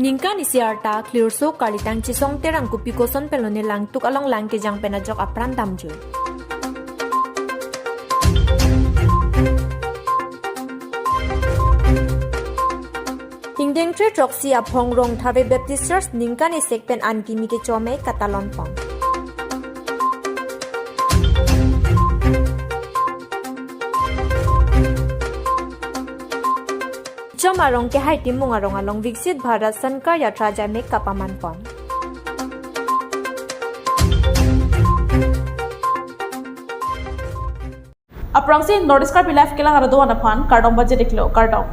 Ningkan isiarta clear so kalitang chisong terang kupikoson pelone lang tuk along lang kejang penajok apran damju. Hingdeng tre troksi aphong rong Karbi Baptist Church Ningkan isek pen ankimi ke chome katalon pong. Jomarong ke hai timung arong along Viksit Bharat Sankar Yatra Jame Kapaman Pon. Aprangsi Nordic Karbi Life kelang arado anapan kardong budget diklo kardong.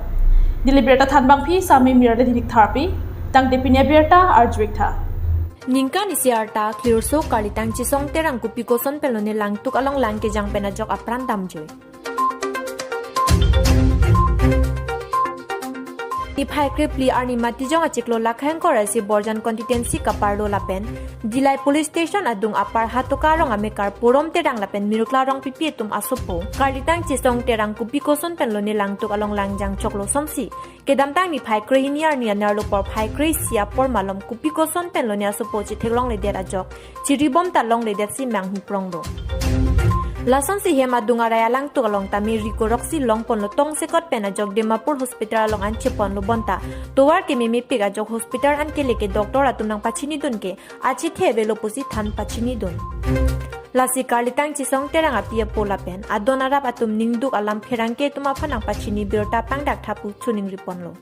Dili Abirta thanbang phi sami mirade dinik therapy tang depini Abirta arjwikta. Ningkan isiarta clear so kalitang chisong terang kupikoson pelone lang tuk along lang kejang penajok apran damjoy. Iphai kripli arni matijong achiklo lakhang korasi borjan constituency kaparlo lapen dilai police station adung apar hatukarong amekar purom terang lapen miruklarong pipietum asopo kalitang chisong terang kupikoson penlone langtuk along langjang choklo somsi kedamtang ni phai krehini arni anarlo por phai kresia por malom kupikoson penlone asopo chi theglong le der ajok chiribom talong le der si mang hiprongro Lason si hema dungaraya lang tu along tami riko roksi long pon lo tong sekot pena jog Dimapur hospital along an chepon lo bonta towar ke mimi piga jog hospital an ke leke doktor atum nang pachini dun ke achi thebe lo pusi than pachini dun lasi kalitang chisong terang apia pola pen adonarap atum ningduk alam pherang ke tuma phanang pachini birta pangdak thapu chuning ripon lo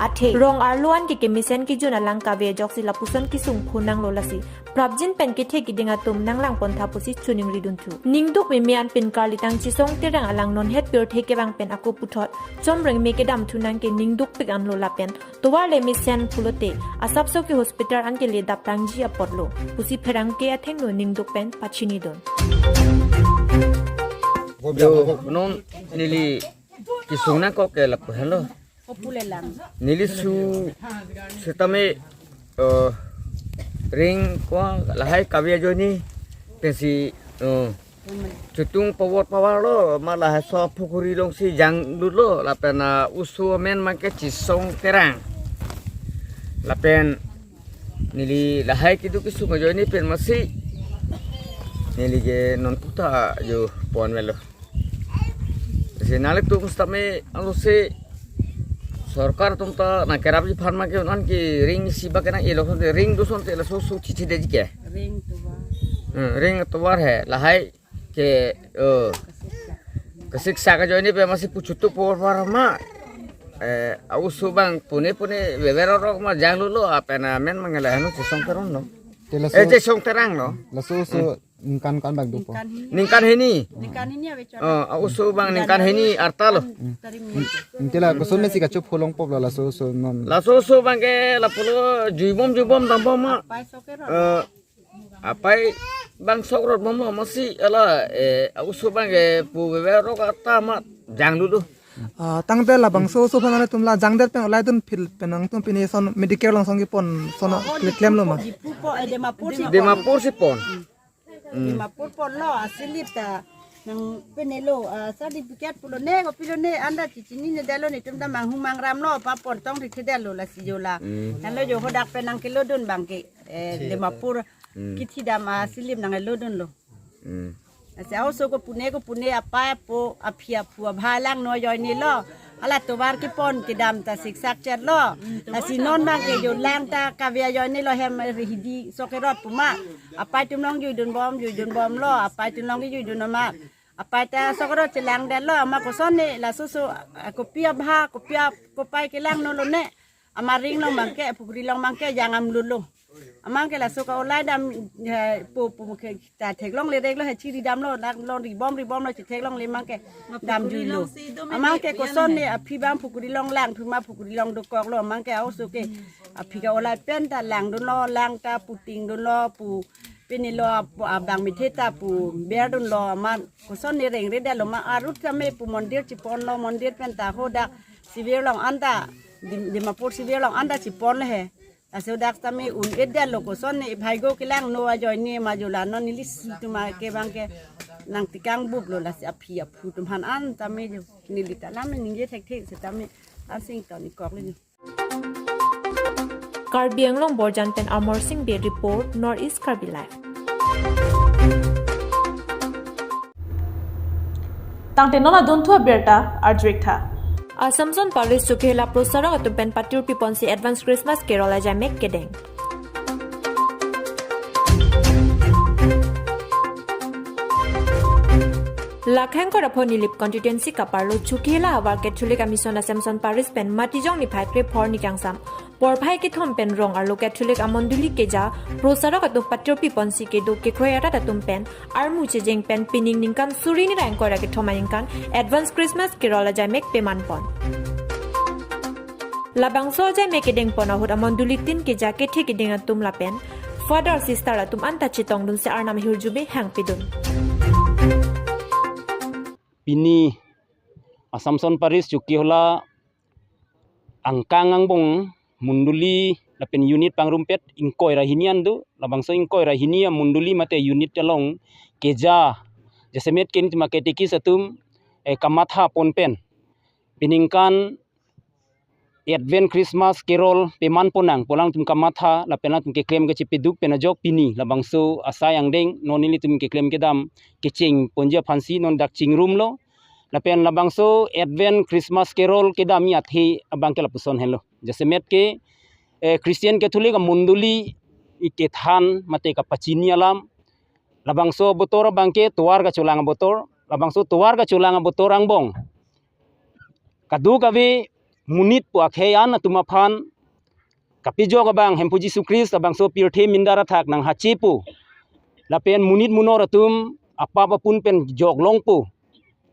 Athe rong arluan ki kemisen ki juna lang kabe joksi lapuson ki sung phunang lo lasi prabjin pen ki the ki dinga tum nang lang pon thapusi chuning ridun thu ningduk me mian pin kalitang chisong terang alang non het pur the ke bang pen aku puthot chomreng me ke dam thunang ke ningduk pik an lo la pen towar le misen phulote asap so ki hospital an ke le da prangji apotlo pusi pherang ke atheng no ningduk pen pachini don non nili kisungna ko ke lap hello Nilisu setame ring ko lahai kabia joni pensi cutung pawar lo malah so pukuri long si jang dulu lapena usu men make cisong terang lapen nili lahai kitu kisung joni pen masih nili ge non puta jo pon melo senale tu kustame alo se Sarkar tumta na kerapji farma ke unan ki ring siba ke na election de ring duson te laso su chichi de ke ring tobar hai lahai ke kasik saga joni pe masih puchutu por farma au subang pune bevero rok ma janglu lo apena men mangela hanu song teron no je song terang no laso su ningkan kan bag dupo ningkan heni au subang ningkan heni arta lo intela goson mesi ka chup holong pop la laso su non laso su bang ke la pulo juibom tampom ma apai bang sokrot mama masih ala au subang ke pu bevero ka ta ma janglu do tangte la bang so phana tumla jangder pen olai dun phil penang tum pini son medical long songi pon sono claim lo ma Dimapur si pon Dimapur pon lo asilip ta nang penelo certificate pulone ko pilone anda cicini ne dalo ni tumda manghumang ram lo pa pon tong ri dalo la sijola nalo jo hodak penang kilo dun bangke Dimapur kiti dam asilip nang lo dun lo Asau so ko pune apa po apia pu bhalang no yoy ni lo ala tobar ki pon ki dam ta siksak chat lo asinon bang ke jo lang ta kavia yoy ni lo hem hidi so ke rot puma apa tum long yu dun bom lo apa tum long yu dun ma apa ta so ke rot chelang den lo ma ko son ni la su ko pia bha ko pai ke lang no lo ne amaring long bang ke pukri long bang ke yang am lulu amang ke la so ka olai dam pu ke ta theklong le rek lo he chi dam lo ribom lo chi theklong le mang ke dam ju lo amang ke ko son ni aphi bam phukuri long lang phuma phukuri long do kok lo amang ke au so ke aphi ka olai pen ta lang do lo lang ta puting do lo pu peni lo abang mi theta pu ber do lo man ko son ni reng re da lo ma arut ka me pu mondir chi pon lo mondir pen ta hoda sivir long anda Dimapur sivir long anda chi pon le he Asudak tami edda loko son ni bhaigo kilang no ajoy ni majula no nilis tuma ke bangke nang tikang bub lo la aphi aphu tum han an tami jo nilita lam ninge thek thek se tami asing to ni kok le Karbi anglong borjan pen Amor Singh Bay report Northeast Karbi Live. Tangte nona duntu Abirta Adap. Asamson Paris Sukhela Prosarong at pen Patur Piponsi Advance Christmas Carol Jamek Kedeng. Lakhang ko rapon nilip constituency kaparlo Sukhela awar Catholic Mission Asamson Paris pen matijong ni phakre phor ni kangsam porphai ke thom pen rong arlo Catholic amonduli keja Prosarong at Patur Piponsi ke do ke khoyata tatum pen armu chejeng pen pining ningkan surini rang ko ra ke thomayingkan Advance Christmas Carol Jamek peman pon. Labang so Jamek kedeng pon ahut amonduli tin keja ke thik kedeng atum lapen father sister atum anta chitong dun se arnam hirjube hang pidun. Pini Asamson Paris Sukhela angkang angbong munduli lapen unit pangrumpet ingkoi rahinian du labangso ingkoi rahinia munduli mate unit telong keja jasemet ken maketiki satum kamatha ponpen piningkan Advent Christmas Carol peman ponang polang tum kamatha lapena tum ke claim ke chipiduk penajok pini labangso asayang deng nonili tum ke claim ke dam keching ponja phansi non dak ching room lo lapen labangso Advent Christmas Carol ke dam yathi abang ke lapuson hello jasemet ke Christian Catholic munduli ikethan mate ka pachini alam labangso botor bangke tuar ka chulang botor labangso tuar ka chulang botor angbong kadu kawe munit po akheyan atumaphan kapijo kabang hempu Jesu Christ abang so pirthe mindara thak nang hachipu lapen munit munor atum apa pun pen joglong po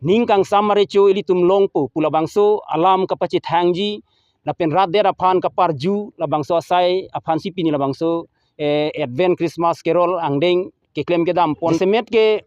ningkang samarecho ilitum longpo pulabang so alam kapachit hangji lapen radera phan kaparju labang so asai aphan sipini labang so Advent Christmas Carol angdeng ke claim ke dam pon semet ke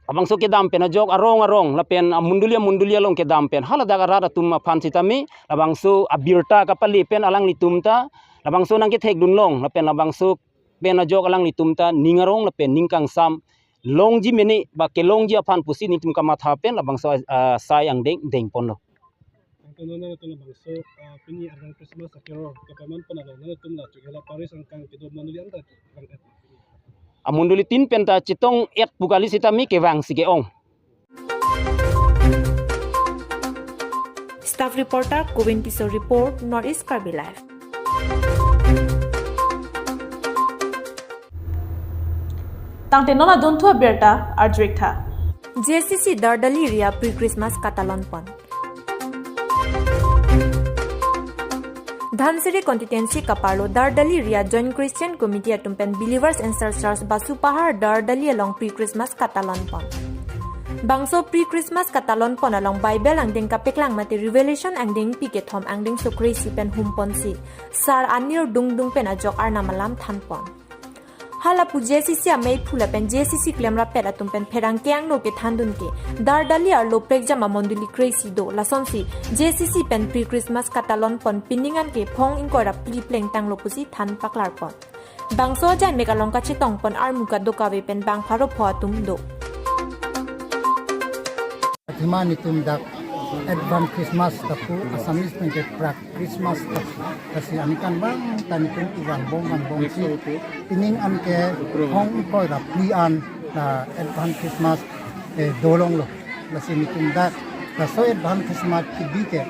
abang so ke dam pen ajok arong lapen mundulia long ke dam pen hala daga rada tum phan sitami labang so Abirta kapali pen alang ni tumta labang so nang ke thek dun long lapen labang so pen ajok alang ni tumta ningarong lapen ningkang sam longji meni ba ke longji aphan pusi ni tum kamatha pen labang so sayang deng pon lo Nona to labang so pini arang Christmas Carol kapaman panalo nana tumla Sukhela Paris angkang kedo manuli anta amunduli tin penta chitong et bugali sitami kewang sige ong. Staff reporter Kovin Piso report Northeast Karbi Live. Tangte nona duntu Abirta Adap. JCC Dardali Ria pre-Christmas Catalan pon. Dhansiri constituency kaparlo Dardali Ria Joint Christian Committee atumpen Believers and Church Basu Pahar Dardali along pre-Christmas Catalan pon. Bangso pre-Christmas Catalan pon along Bible angding kapiklang mati Revelation angding pikethom angding sukri si pen humpon si sar anir dung pen ajok arna malam than pon. Halapu JCC amei phula pen JCC klemra pera tumpen pherang kyang no ke thandun ke Dardali ar loprek jama monduli crazy do lasonsi JCC pen pre Christmas Catalan pon piningan ke phong inkora pli pleng tang lopusi than paklar pon bangso jai megalong ka chitong pon ar muka do kawe pen bang pharo pho tum do Atimani tum dak Advance Christmas tapu Assamese pengke prak Christmas tapu kasi anikan bang tanikum iwan bong si ining anke hong koi rap lian na Advance Christmas dolong lo lasi nikum dak so Advance Christmas kibike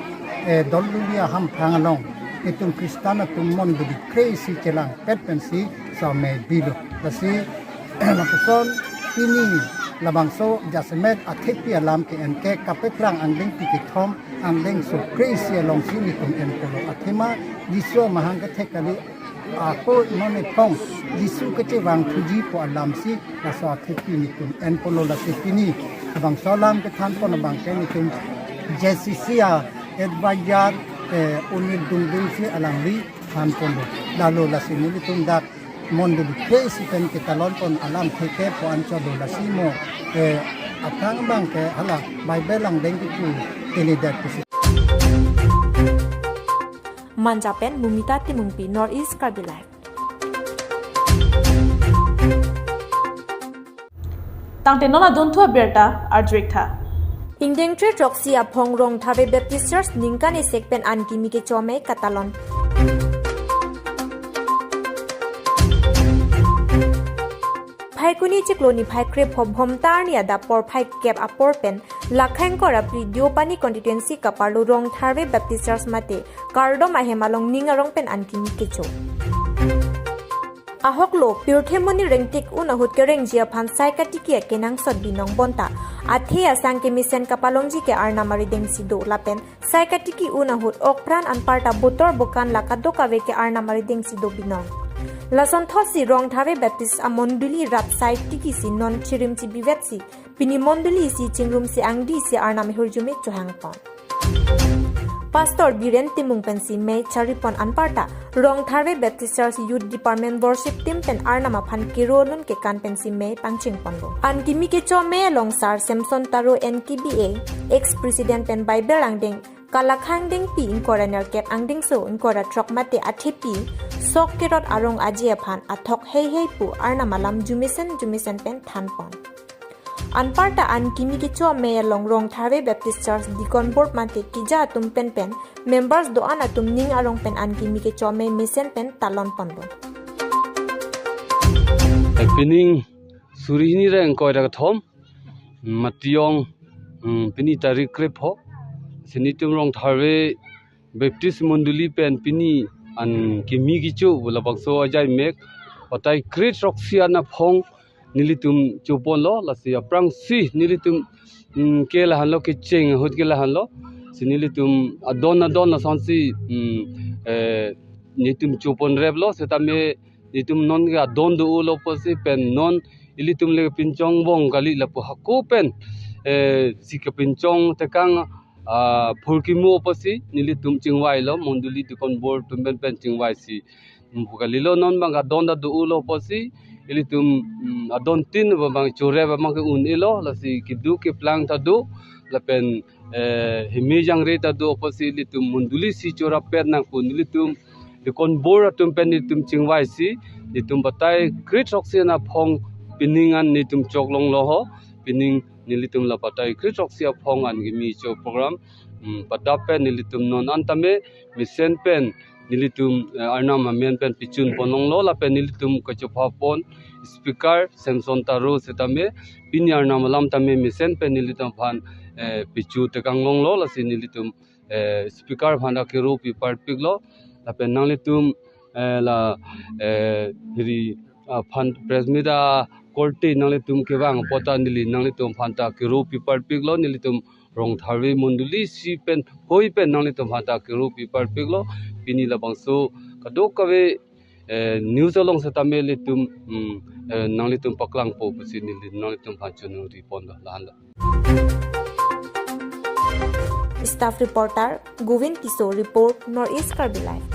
dolulia ham prangalong itum Kristana tum mon budi crazy chelang pet pensi sa me bilo lasi lapuson ini labangso jasemet athepi alam ke enke kapeklang angling tikithom angling so crazy along sini kum enpolo athema diso mahang ke thekali ako none pong disu ke wang thuji po alam si laso athepi ni kum enpolo la tipini labangso lam ke than pon bang ke ni kum jesisia edbayar unil dungdung si alangri than polo lalo la sini tum dak mondo di crazy pen kita lonton alam theke po ancho do lasimo atang bang ke hala Bible lang deng ku telidat pusi Manjapen Mumita Timungpi Northeast Karbi Live. Tangte nona duntu Abirta Adap. Ingdeng tre troksi apong rong Thave Baptist Church ningkani sekpen anki mike chome Catalan. phai kuni chiklo ni phai kre phom phom tar ni Adap por phai kep apor pen lakhang kora video pani constituency kaparlo rong tharve Baptist Church mate kardom ahemalong ningarong pen ankini kecho ahoklo pirthemoni rengtik unahut kereng jia phan saikatiki kenang sot binong bonta athe asang ke misen kapalongji ke arna mari dengsi do lapen saikatiki unahut okpran anparta botor bokan lakado kave ke arna mari dengsi do binong lason thosi rong thave Baptist amonduli rat site tiki si non chirim chi bivetsi pini monduli si chingrum si angdi si arna mehurjume chohangpon Pastor Biren Timung Pensi May Charipon Anparta Rong Tharve Baptist Church Youth Department Worship Team Pen Arnama Phan Kiro Nun ke kan Pensi May Pangching Pondo Ankimi ke cho May alongsar Samson Taro NKBA ex-president Pen Bible Angding Kalakhang Ding Pi Inkoraner Kep Angding So Inkora Trok Mate Athepi Sok Kerot Arong Ajia Phan Athok Hei Pu Arnama Lam Jumisen Pen Thanpon Anparta Ankimi ke cho May along Rong Tharve Baptist Church Deacon Board Mate Kija Tum Pen members do ana tum ning arong pen Ankimi ke cho May Misen Pen Talon Pondo Pining surihini reng koi ra thom mationg pini tarik krep ho sinitum Rong Tharve Baptist Monduli pen pini an kimi gichu bulabakso ajai mek otai krit roxia na phong nilitum chupon lo lasi aprang si nilitum kela hanlo ke cheng hut kela hanlo sinilitum adon na sansi nitum chupon reblo setame nitum non ga don do ulo posi pen non ilitum le pinchong bong kali lapu haku pen sika pinchong tekang phulkimo posi nilitum chingwai lo monduli tikon board tumben pen chingwai si bukalilo non banga don da do ulo posi ilitum adon tin bang chore bang ke un ilo lasi kidu ke plang tadu lapen himejang re tadu oposi ilitum monduli si chora per nang kun ilitum tikon board tum pen ilitum chingwai si ilitum batai great roxia phong piningan nitum choklong lo ho pining nilitum la batai great roxia phong an gimi cho program Adap pen nilitum non antame misen pen nilitum arnam amen pen pichun ponong lo la pen nilitum kachopa pon speaker Samson Taro setame pini arnam lam tame misen pen nilitum phan pichu tekang long lo la sin nilitum speaker phanda kero pi part pik lo la pen nalitum la hiri phan presmida korte nalitum kewang pota nili nalitum phanta kero pi part pik lo nilitum Rong Tharve Monduli si pen hoi pen nalitum phanta kero pi part pik lo pini la bangso kadok kawe news along setame litum nalitum paklang po pusini nalitum phanchunu ripon la handa Staff Reporter Govin Kiso Report Northeast Karbi Live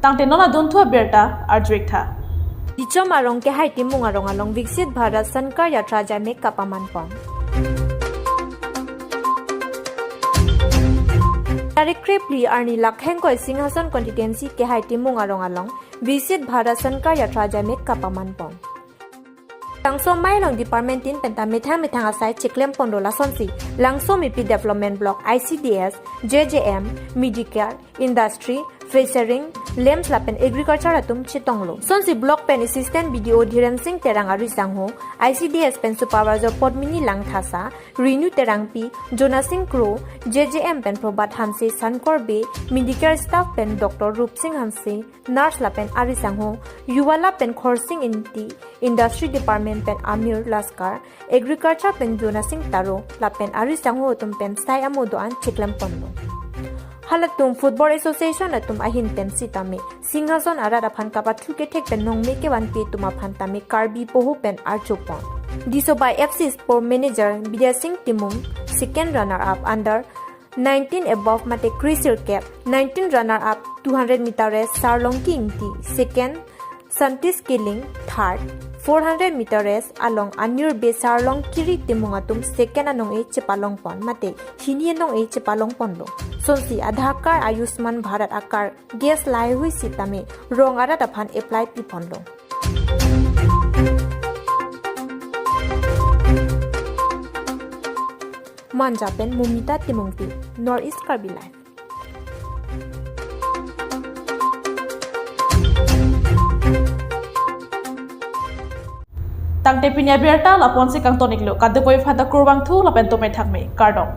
Tangte nona dontu Abirta Adap Dichom arong ke hai timung arong along Viksit Bharat Sankar Yatra Jame Kapaman Pon Tarik Krepli Arni Lakheng Koi Singhason Constituency ke hai timung arong along Viksit Bharat Sankar Yatra Jame Kapaman Pon Langso Mailong Department in Penta Methang Asai Chiklem Pondo La Sonsi Langso Mipi Development Block ICDS JJM Medicare Industry Fishering Lems Lapen Agriculture Atum Chitonglo Sonsi Block Pen Assistant BDO Dhiran Singh Terang Arisangho ICDS Pen Supervisor Podmini Lang Thasa Renew Terang Pi Jonah Singh Crow JJM Pen Probat Hanse Sankor Bay Medicare Staff Pen Dr. Rup Singh Hanse Nurse Lapen Arisangho Yuwala Pen Khorsing Inti Industry Department Pen Amir Laskar Agriculture Pen Jonah Singh Taro Lapen Arisangho Tum Pen Sai Amodoan Chiklem Pondo Halatum Football Association atum ahin pen sitame Singhason arada phan kapathu ke thek pen nongme ke wan pe tuma phan tame Karbi pohu pen archopon Diso by FC Sport Manager Bidya Singh Timung second runner up under 19 above mate Crisir Cap 19 runner up 200 meter race Sarlong Kingti second Santis Killing third 400 meter race along Anur Bay Sarlong Kiri Timungatum second anong e Chepalong Pon mate hini anong e Chepalong Pondo Sonsi Adhakar Ayushman Bharat Akar gas lai hui sitame rong ara daphan apply pi ponlo Manjapen Mumita Timungti Northeast Karbi Live tang te pinya Abirta lapon si kang tonik lo kadde koi phata kurbang thu lapen to mai thak me kardong